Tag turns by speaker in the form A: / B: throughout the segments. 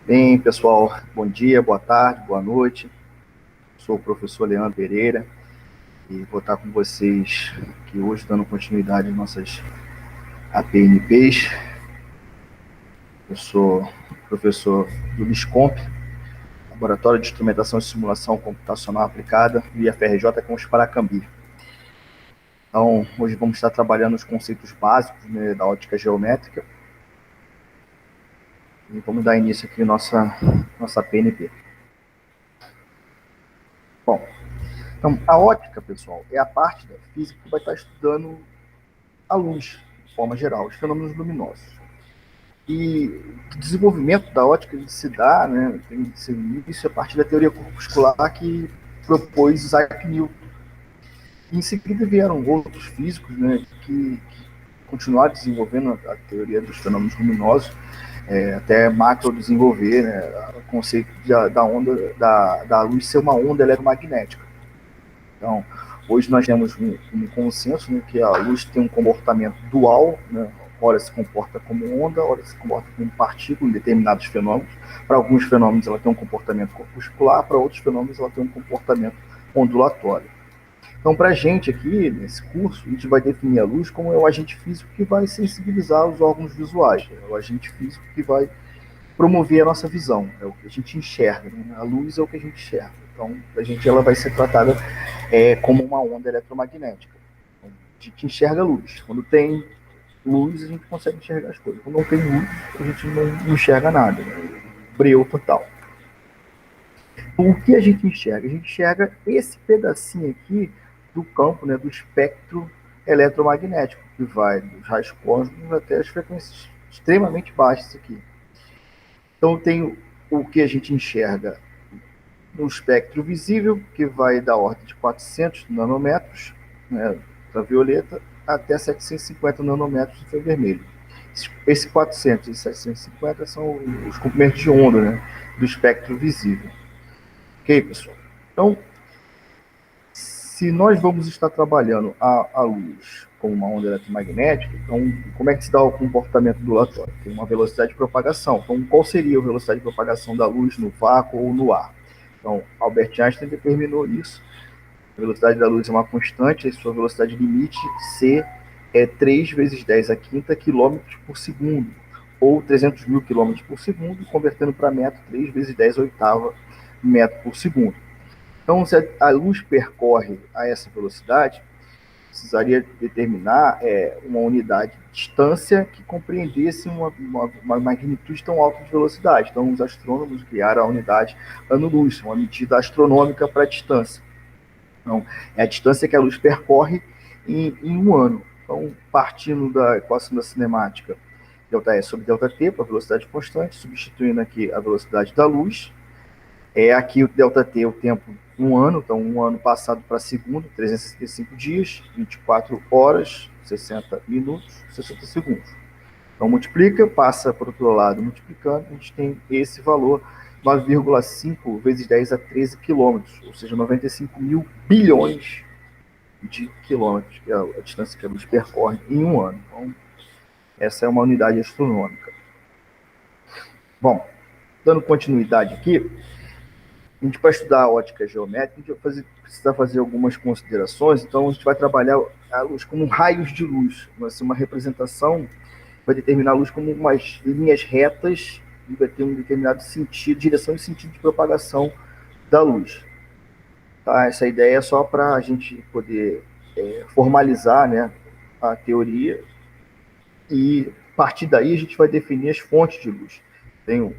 A: Bem, pessoal, bom dia, boa tarde, boa noite. Sou o professor Leandro Pereira e vou estar com vocês aqui hoje dando continuidade às nossas APNPs. Eu sou professor do LISCOMP, Laboratório de Instrumentação e Simulação Computacional Aplicada, do IFRJ Campus Paracambi. Então, hoje vamos estar trabalhando os conceitos básicos, né, da ótica geométrica e vamos dar início aqui à nossa PNP. Bom, então, a ótica, pessoal, é a parte da física que vai estar estudando a luz, de forma geral, os fenômenos luminosos. E o desenvolvimento da ótica se dá, né, tem seu início a partir da teoria corpuscular que propôs Isaac Newton. E em seguida vieram outros físicos, né, que continuaram desenvolvendo a teoria dos fenômenos luminosos, até Maxwell desenvolver, né, o conceito da onda da luz ser uma onda eletromagnética. Então, hoje nós temos um consenso, né, que a luz tem um comportamento dual, né, ora se comporta como onda, ora se comporta como partícula em determinados fenômenos. Para alguns fenômenos ela tem um comportamento corpuscular, para outros fenômenos ela tem um comportamento ondulatório. Então, para a gente aqui, nesse curso, a gente vai definir a luz como o agente físico que vai sensibilizar os órgãos visuais, é o agente físico que vai promover a nossa visão, é o que a gente enxerga, né? A luz é o que a gente enxerga. Então, ela vai ser tratada como uma onda eletromagnética. Então, a gente enxerga a luz. Quando tem luz, a gente consegue enxergar as coisas. Quando não tem luz, a gente não enxerga nada. Né? Breu total. Então, o que a gente enxerga? A gente enxerga esse pedacinho aqui do campo, né, do espectro eletromagnético, que vai dos raios cósmicos até as frequências extremamente baixas aqui. Então, tem o que a gente enxerga no espectro visível, que vai da ordem de 400 nanômetros, né, ultravioleta, até 750 nanômetros infravermelho. Esses 400 e 750 são os comprimentos de onda, né, do espectro visível. Ok, pessoal? Então, se nós vamos estar trabalhando a luz como uma onda eletromagnética, então como é que se dá o comportamento ondulatório? Tem uma velocidade de propagação. Então, qual seria a velocidade de propagação da luz no vácuo ou no ar? Então, Albert Einstein determinou isso. A velocidade da luz é uma constante, e sua velocidade limite C é 3 vezes 10 a quinta quilômetros por segundo, ou 300 mil quilômetros por segundo, convertendo para metro, 3 vezes 10 a oitava metro por segundo. Então, se a luz percorre a essa velocidade, precisaria determinar uma unidade de distância que compreendesse uma magnitude tão alta de velocidade. Então, os astrônomos criaram a unidade ano-luz, uma medida astronômica para a distância. Então, é a distância que a luz percorre em um ano. Então, partindo da equação da cinemática, ΔE sobre ΔT, para velocidade constante, substituindo aqui a velocidade da luz, aqui o ΔT é o tempo um ano, então um ano passado para segundo, 365 dias, 24 horas, 60 minutos, 60 segundos. Então multiplica, passa para o outro lado multiplicando, a gente tem esse valor, 9,5 vezes 10 a 13 quilômetros, ou seja, 95 mil bilhões de quilômetros, que é a distância que a luz percorre em um ano. Então, essa é uma unidade astronômica. Bom, dando continuidade aqui, a gente, para estudar a ótica geométrica, a gente vai precisar fazer algumas considerações. Então, a gente vai trabalhar a luz como raios de luz. Vai ser uma representação, vai determinar a luz como umas linhas retas e vai ter um determinado sentido, direção e sentido de propagação da luz. Tá? Essa ideia é só para a gente poder formalizar, né, a teoria e, a partir daí, a gente vai definir as fontes de luz. Tem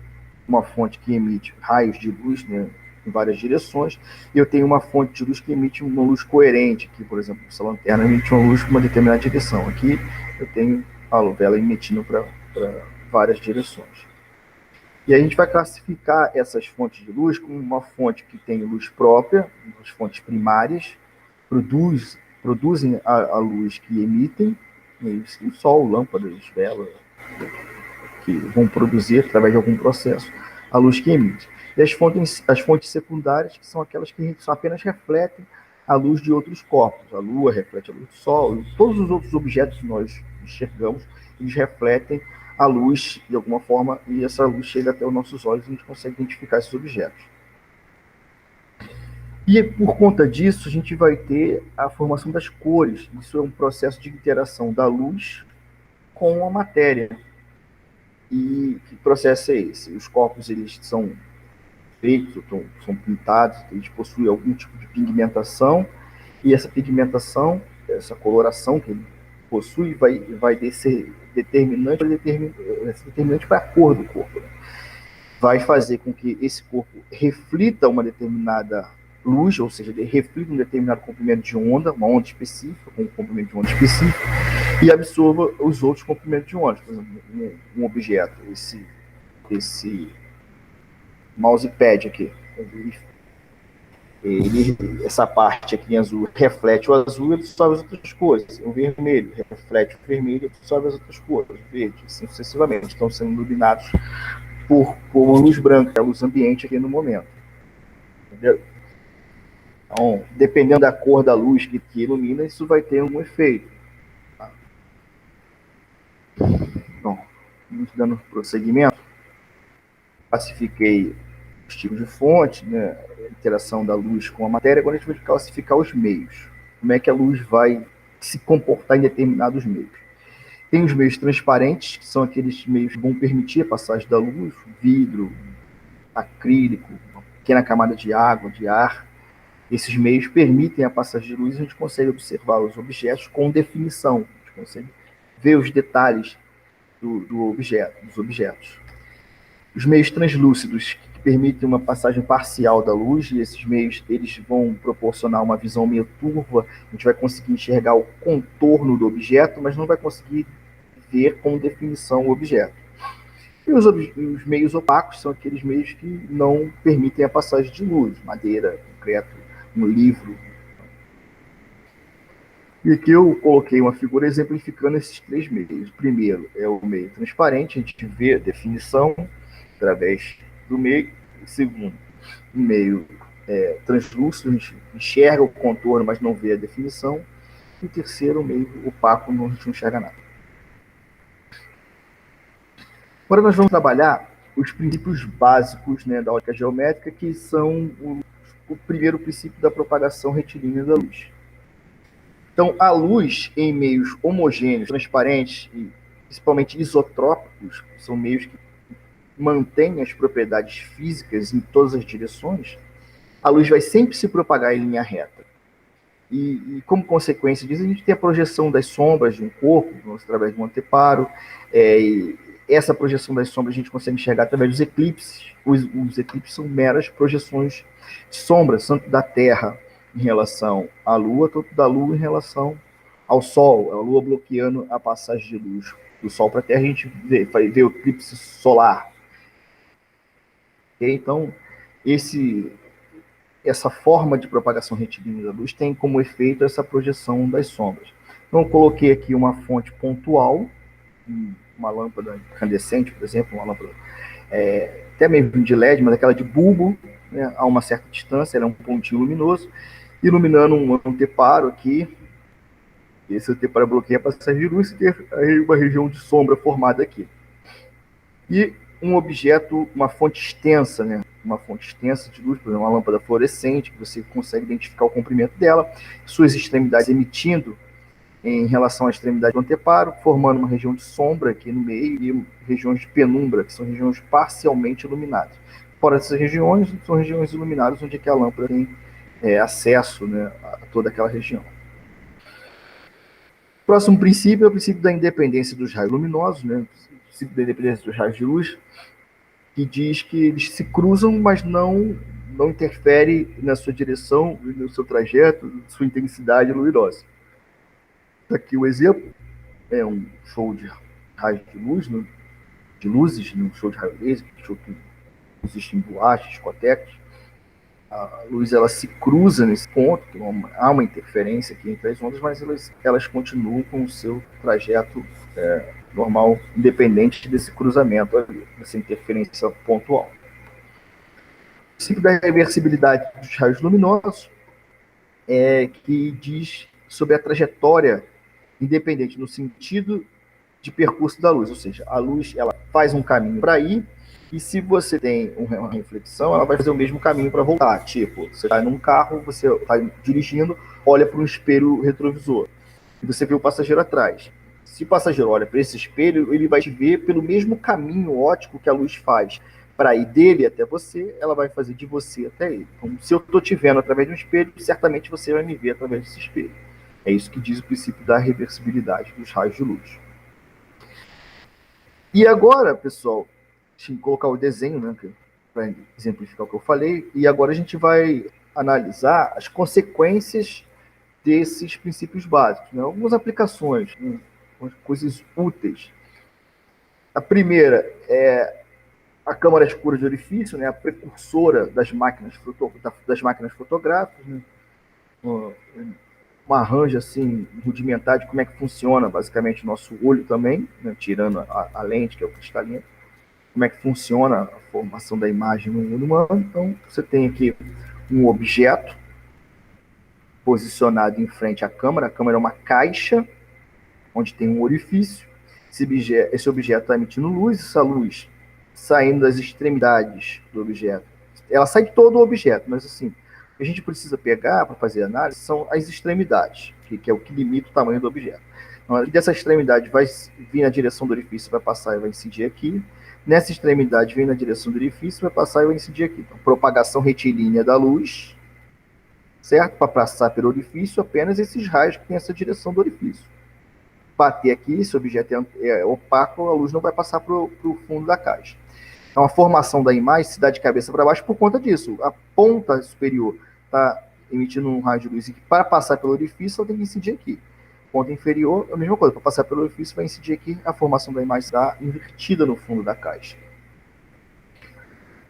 A: uma fonte que emite raios de luz, né, em várias direções, e eu tenho uma fonte de luz que emite uma luz coerente, aqui, por exemplo, essa lanterna emite uma luz para uma determinada direção. Aqui eu tenho a vela emitindo para várias direções. E a gente vai classificar essas fontes de luz como uma fonte que tem luz própria, as fontes primárias, produzem a luz que emitem, o sol, lâmpadas, velas, que vão produzir, através de algum processo, a luz que emite. E as fontes secundárias, que são aquelas que apenas refletem a luz de outros corpos. A Lua reflete a luz do Sol, e todos os outros objetos que nós enxergamos, eles refletem a luz de alguma forma, e essa luz chega até os nossos olhos e a gente consegue identificar esses objetos. E por conta disso, a gente vai ter a formação das cores. Isso é um processo de interação da luz com a matéria. E que processo é esse? Os corpos eles são feitos, são pintados, eles possuem algum tipo de pigmentação, e essa pigmentação, essa coloração que ele possui, vai ser determinante para a cor do corpo. Vai fazer com que esse corpo reflita uma determinada luz, ou seja, ele reflita um determinado comprimento de onda, uma onda específica, com um comprimento de onda específico, e absorva os outros comprimentos de onda. Por exemplo, um objeto, esse mousepad aqui, essa parte aqui em azul reflete o azul e absorve as outras cores. O vermelho reflete o vermelho e absorve as outras cores, o verde, assim sucessivamente. Estão sendo iluminados por uma luz branca, a luz ambiente aqui no momento. Entendeu? Então, dependendo da cor da luz que ilumina, isso vai ter algum efeito. Tá? Bom, dando prosseguimento, classifiquei os tipos de fonte, né, a interação da luz com a matéria. Agora a gente vai classificar os meios. Como é que a luz vai se comportar em determinados meios. Tem os meios transparentes, que são aqueles meios que vão permitir a passagem da luz, vidro, acrílico, uma pequena camada de água, de ar. Esses meios permitem a passagem de luz e a gente consegue observar os objetos com definição. A gente consegue ver os detalhes dos objetos. Os meios translúcidos, que permitem uma passagem parcial da luz, e esses meios eles vão proporcionar uma visão meio turva, a gente vai conseguir enxergar o contorno do objeto, mas não vai conseguir ver com definição o objeto. E os meios opacos são aqueles meios que não permitem a passagem de luz, madeira, concreto, um livro. E aqui eu coloquei uma figura exemplificando esses três meios. O primeiro é o meio transparente, a gente vê a definição através do meio. O segundo, o meio translúcido, a gente enxerga o contorno, mas não vê a definição. E o terceiro, o meio opaco, a gente não enxerga nada. Agora nós vamos trabalhar os princípios básicos, né, da ótica geométrica, que são o primeiro princípio da propagação retilínea da luz. Então, a luz em meios homogêneos, transparentes e principalmente isotrópicos, são meios que mantêm as propriedades físicas em todas as direções, a luz vai sempre se propagar em linha reta. E como consequência disso, a gente tem a projeção das sombras de um corpo, através de um anteparo, e essa projeção das sombras a gente consegue enxergar através dos eclipses. Os eclipses são meras projeções de sombras, tanto da Terra em relação à Lua, tanto da Lua em relação ao Sol, a Lua bloqueando a passagem de luz do Sol para a Terra, a gente vê o eclipse solar. Okay? Então, essa forma de propagação retilínea da luz tem como efeito essa projeção das sombras. Então, eu coloquei aqui uma fonte pontual, uma lâmpada incandescente, por exemplo, uma lâmpada até mesmo de LED, mas aquela de bulbo, né, a uma certa distância, ela é um pontinho luminoso, iluminando um anteparo aqui. Esse anteparo bloqueia a passagem de luz e tem uma região de sombra formada aqui. E um objeto, uma fonte extensa, né, uma fonte extensa de luz, por exemplo, uma lâmpada fluorescente, que você consegue identificar o comprimento dela, suas extremidades emitindo em relação à extremidade do anteparo, formando uma região de sombra aqui no meio e regiões de penumbra, que são regiões parcialmente iluminadas. Fora dessas regiões, são regiões iluminadas onde a lâmpada tem acesso, né, a toda aquela região. O próximo princípio é o princípio da independência dos raios luminosos, né, o princípio da independência dos raios de luz, que diz que eles se cruzam, mas não interfere na sua direção, no seu trajeto, na sua intensidade luminosa. Aqui o exemplo é um show de raios de luz, né, de luzes, um show de raio laser, show que existe em boates, discotecas. A luz ela se cruza nesse ponto, há uma interferência aqui entre as ondas, mas elas continuam com o seu trajeto normal, independente desse cruzamento ali, dessa interferência pontual. O princípio da reversibilidade dos raios luminosos que diz sobre a trajetória independente no sentido de percurso da luz, ou seja, a luz ela faz um caminho para ir, e se você tem uma reflexão, ela vai fazer o mesmo caminho para voltar. Tipo, você está num carro, você está dirigindo, olha para um espelho retrovisor, e você vê o passageiro atrás. Se o passageiro olha para esse espelho, ele vai te ver pelo mesmo caminho óptico que a luz faz para ir dele até você, ela vai fazer de você até ele. Então, se eu estou te vendo através de um espelho, certamente você vai me ver através desse espelho. É isso que diz o princípio da reversibilidade dos raios de luz. E agora, pessoal, deixa eu colocar o desenho, né, para exemplificar o que eu falei, e agora a gente vai analisar as consequências desses princípios básicos, né? Algumas aplicações, coisas úteis. A primeira é a câmara escura de orifício, né, a precursora das máquinas fotográficas, né? Uma arranja assim rudimentar de como é que funciona basicamente o nosso olho também, né, tirando a lente, que é o cristalino, como é que funciona a formação da imagem no olho humano. Então, você tem aqui um objeto posicionado em frente à câmera. A câmera é uma caixa onde tem um orifício. Esse objeto está emitindo luz, essa luz saindo das extremidades do objeto. Ela sai de todo o objeto, mas assim, o que a gente precisa pegar para fazer análise são as extremidades, que é o que limita o tamanho do objeto. Então, dessa extremidade vai vir na direção do orifício, vai passar e vai incidir aqui. Nessa extremidade vem na direção do orifício, vai passar e vai incidir aqui. Então, propagação retilínea da luz, certo? Para passar pelo orifício, apenas esses raios que têm essa direção do orifício. Bater aqui, esse objeto é opaco, a luz não vai passar para o fundo da caixa. Então, a formação da imagem se dá de cabeça para baixo por conta disso. A ponta superior está emitindo um raio de luz, e para passar pelo orifício, ela tem que incidir aqui. Ponta inferior, a mesma coisa, para passar pelo orifício, vai incidir aqui, a formação da imagem está invertida no fundo da caixa.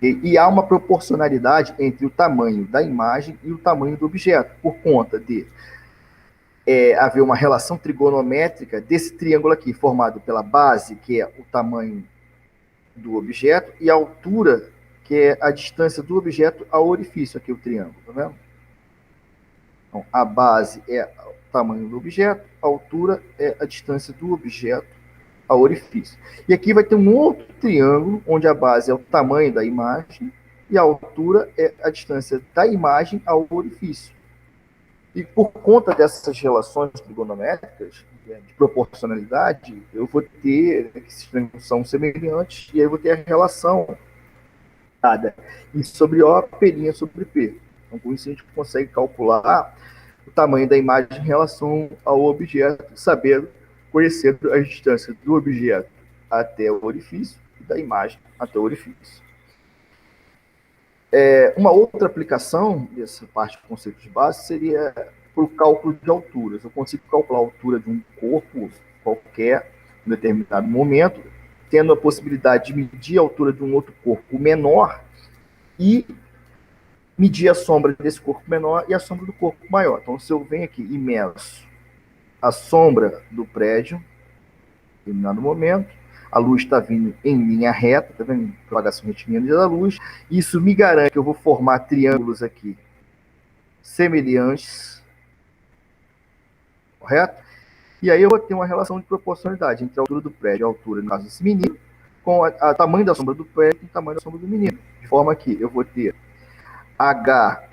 A: E há uma proporcionalidade entre o tamanho da imagem e o tamanho do objeto, por conta de haver uma relação trigonométrica desse triângulo aqui, formado pela base, que é o tamanho do objeto, e a altura, que é a distância do objeto ao orifício, aqui o triângulo, tá vendo? Então, a base é o tamanho do objeto, a altura é a distância do objeto ao orifício. E aqui vai ter um outro triângulo, onde a base é o tamanho da imagem e a altura é a distância da imagem ao orifício. E por conta dessas relações trigonométricas, de proporcionalidade, eu vou ter, esses triângulos são semelhantes, e aí eu vou ter a relação dada I sobre O, P' sobre P. Então, com isso a gente consegue calcular o tamanho da imagem em relação ao objeto, sabendo, conhecendo a distância do objeto até o orifício e da imagem até o orifício. Uma outra aplicação dessa parte de conceitos básicos seria para o cálculo de alturas. Eu consigo calcular a altura de um corpo qualquer, em determinado momento, tendo a possibilidade de medir a altura de um outro corpo menor e medir a sombra desse corpo menor e a sombra do corpo maior. Então, se eu venho aqui e meço a sombra do prédio, em determinado momento, a luz está vindo em linha reta, tá vendo? Propagação retilínea da luz. Isso me garante que eu vou formar triângulos aqui semelhantes, correto? E aí eu vou ter uma relação de proporcionalidade entre a altura do prédio e a altura, no caso desse menino, com o tamanho da sombra do prédio e o tamanho da sombra do menino. De forma que eu vou ter H,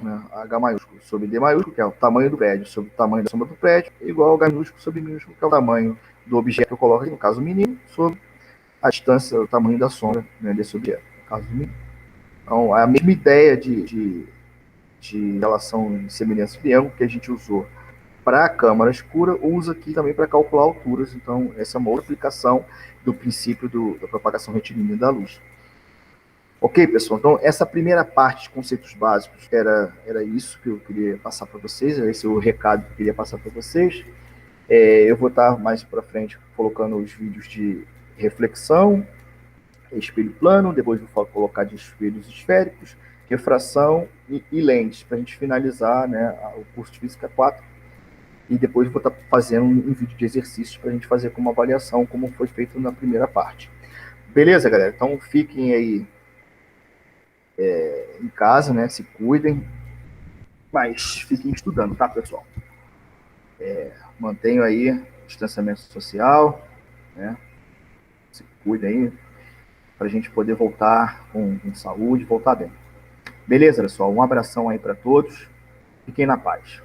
A: né, H maiúsculo sobre D maiúsculo, que é o tamanho do prédio, sobre o tamanho da sombra do prédio, igual a H minúsculo sobre minúsculo, que é o tamanho do objeto que eu coloco aqui, no caso do menino, sobre a distância, o tamanho da sombra, né, desse objeto, no caso do menino. Então, é a mesma ideia de relação de semelhança de triângulo que a gente usou para a câmara escura, usa aqui também para calcular alturas. Então, essa é uma outra aplicação do princípio da propagação retilínea da luz. Ok, pessoal? Então, essa primeira parte de conceitos básicos era isso que eu queria passar para vocês, esse é o recado que eu queria passar para vocês. Eu vou estar mais para frente colocando os vídeos de reflexão, espelho plano, depois vou colocar de espelhos esféricos, refração e lentes, para a gente finalizar, né, o curso de Física 4. E depois vou estar fazendo um vídeo de exercícios para a gente fazer como avaliação, como foi feito na primeira parte. Beleza, galera? Então fiquem aí em casa, né? Se cuidem, mas fiquem estudando, tá, pessoal? Mantenham aí distanciamento social, né? Se cuidem aí, para a gente poder voltar com saúde, voltar bem. Beleza, pessoal? Um abração aí para todos. Fiquem na paz.